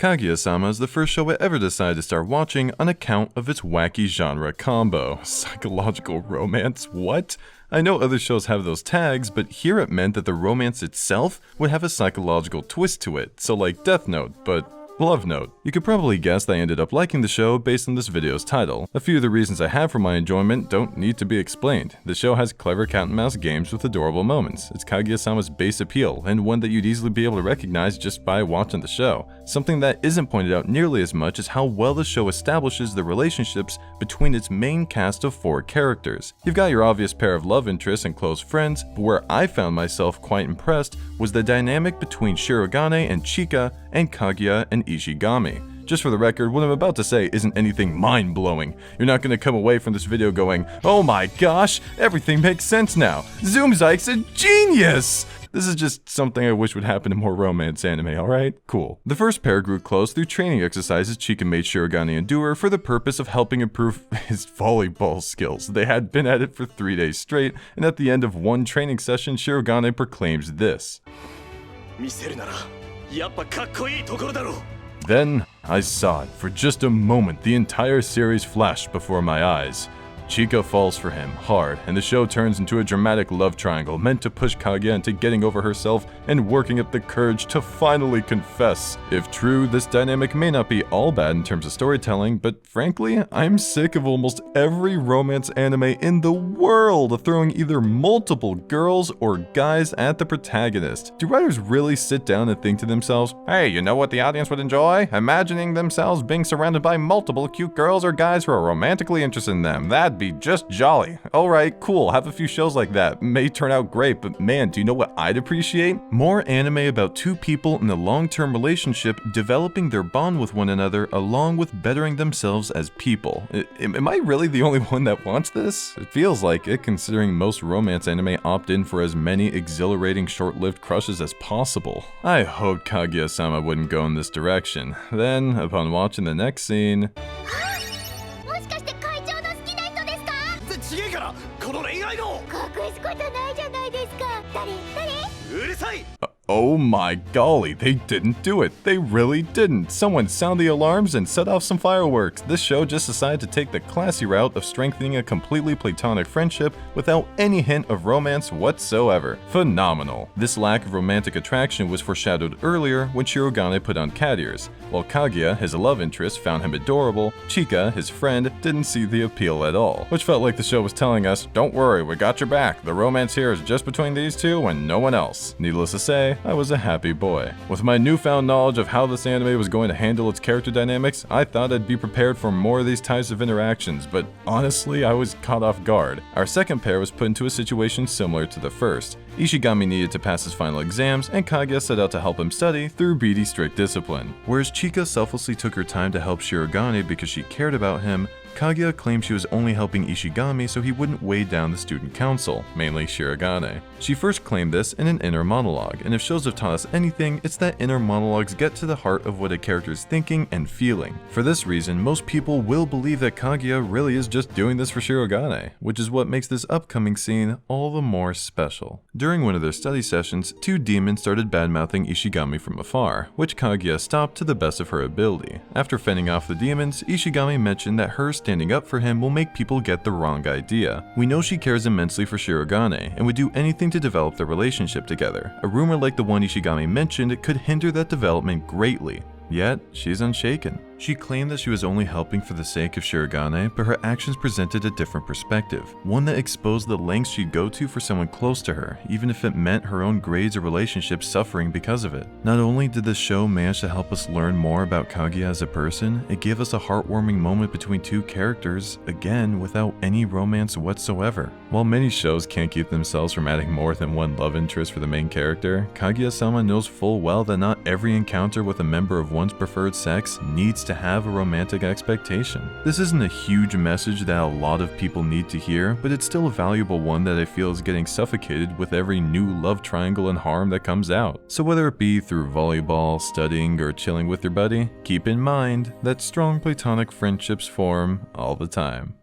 Kaguya-sama is the first show I ever decided to start watching on account of its wacky genre combo. Psychological romance? What? I know other shows have those tags, but here it meant that the romance itself would have a psychological twist to it, so like Death Note, but Love Note. You could probably guess that I ended up liking the show based on this video's title. A few of the reasons I have for my enjoyment don't need to be explained. The show has clever cat and mouse games with adorable moments. It's Kaguya-sama's base appeal, and one that you'd easily be able to recognize just by watching the show. Something that isn't pointed out nearly as much is how well the show establishes the relationships between its main cast of 4 characters. You've got your obvious pair of love interests and close friends, but where I found myself quite impressed was the dynamic between Shirogane and Chika and Kaguya and Ishigami. Just for the record, what I'm about to say isn't anything mind-blowing. You're not going to come away from this video going, "Oh my gosh, everything makes sense now. ZoomZike's a genius!" This is just something I wish would happen in more romance anime, alright? Cool. The first pair grew close through training exercises Chika made Shirogane endure for the purpose of helping improve his volleyball skills. They had been at it for 3 days straight, and at the end of one training session, Shirogane proclaims this. Then I saw it. For just a moment, the entire series flashed before my eyes. Chika falls for him hard, and the show turns into a dramatic love triangle meant to push Kaguya into getting over herself and working up the courage to finally confess. If true, this dynamic may not be all bad in terms of storytelling, but frankly, I'm sick of almost every romance anime in the world throwing either multiple girls or guys at the protagonist. Do writers really sit down and think to themselves, "Hey, you know what the audience would enjoy? Imagining themselves being surrounded by multiple cute girls or guys who are romantically interested in them. That'd be just jolly." Alright, cool, have a few shows like that. May turn out great, but man, do you know what I'd appreciate? More anime about 2 people in a long-term relationship developing their bond with one another along with bettering themselves as people. Am I really the only one that wants this? It feels like it, considering most romance anime opt in for as many exhilarating short-lived crushes as possible. I hoped Kaguya-sama wouldn't go in this direction. Then, upon watching the next scene... Oh my golly, they didn't do it. They really didn't. Someone sound the alarms and set off some fireworks. This show just decided to take the classy route of strengthening a completely platonic friendship without any hint of romance whatsoever. Phenomenal. This lack of romantic attraction was foreshadowed earlier when Shirogane put on cat ears. While Kaguya, his love interest, found him adorable, Chika, his friend, didn't see the appeal at all. Which felt like the show was telling us, "Don't worry, we got your back. The romance here is just between these two and no one else." Needless to say, I was a happy boy. With my newfound knowledge of how this anime was going to handle its character dynamics, I thought I'd be prepared for more of these types of interactions, but honestly, I was caught off guard. Our second pair was put into a situation similar to the first. Ishigami needed to pass his final exams, and Kaguya set out to help him study through beady strict discipline. Whereas Chika selflessly took her time to help Shirogane because she cared about him, Kaguya claimed she was only helping Ishigami so he wouldn't weigh down the student council, mainly Shirogane. She first claimed this in an inner monologue, and if shows have taught us anything, it's that inner monologues get to the heart of what a character is thinking and feeling. For this reason, most people will believe that Kaguya really is just doing this for Shirogane, which is what makes this upcoming scene all the more special. During one of their study sessions, 2 demons started badmouthing Ishigami from afar, which Kaguya stopped to the best of her ability. After fending off the demons, Ishigami mentioned that her standing up for him will make people get the wrong idea. We know she cares immensely for Shirogane and would do anything to develop their relationship together. A rumor like the one Ishigami mentioned could hinder that development greatly. Yet, she's unshaken. She claimed that she was only helping for the sake of Shirogane, but her actions presented a different perspective, one that exposed the lengths she'd go to for someone close to her, even if it meant her own grades or relationships suffering because of it. Not only did the show manage to help us learn more about Kaguya as a person, it gave us a heartwarming moment between 2 characters, again without any romance whatsoever. While many shows can't keep themselves from adding more than one love interest for the main character, Kaguya-sama knows full well that not every encounter with a member of one's preferred sex needs to have a romantic expectation. This isn't a huge message that a lot of people need to hear, but it's still a valuable one that I feel is getting suffocated with every new love triangle and harm that comes out. So whether it be through volleyball, studying, or chilling with your buddy, keep in mind that strong platonic friendships form all the time.